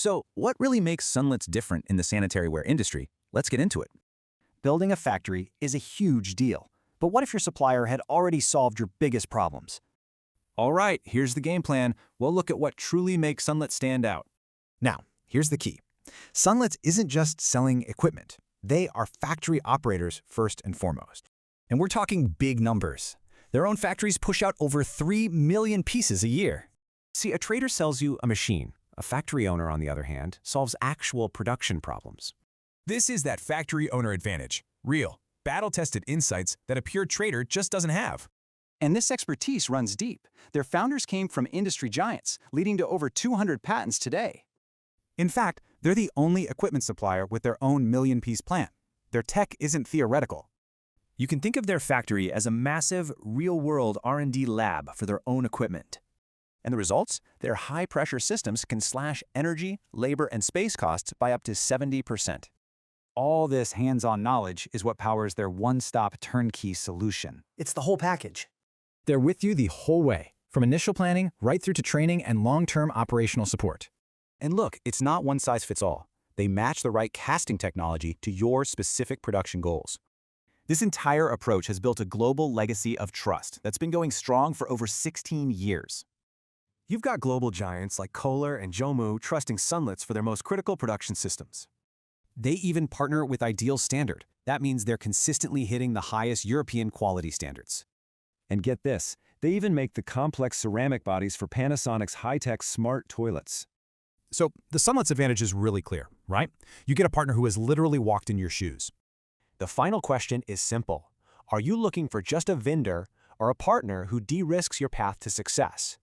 So, what really makes Sunlets different in the sanitary ware industry? Let's get into it. Building a factory is a huge deal. But what if your supplier had already solved your biggest problems? All right, here's the game plan. We'll look at what truly makes Sunlets stand out. Now, here's the key. Sunlets isn't just selling equipment. They are factory operators first and foremost. And we're talking big numbers. Their own factories push out over 3 million pieces a year. See, a trader sells you a machine. A factory owner, on the other hand, solves actual production problems. This is that factory owner advantage. Real, battle-tested insights that a pure trader just doesn't have. And this expertise runs deep. Their founders came from industry giants, leading to over 200 patents today. In fact, they're the only equipment supplier with their own million-piece plant. Their tech isn't theoretical. You can think of their factory as a massive, real-world R&D lab for their own equipment. And the results? Their high-pressure systems can slash energy, labor, and space costs by up to 70%. All this hands-on knowledge is what powers their one-stop turnkey solution. It's the whole package. They're with you the whole way, from initial planning right through to training and long-term operational support. And look, it's not one size fits all. They match the right casting technology to your specific production goals. This entire approach has built a global legacy of trust that's been going strong for over 16 years. You've got global giants like Kohler and Jomu trusting Sunlets for their most critical production systems. They even partner with Ideal Standard. That means they're consistently hitting the highest European quality standards. And get this, they even make the complex ceramic bodies for Panasonic's high-tech smart toilets. So the Sunlets advantage is really clear, right? You get a partner who has literally walked in your shoes. The final question is simple. Are you looking for just a vendor or a partner who de-risks your path to success?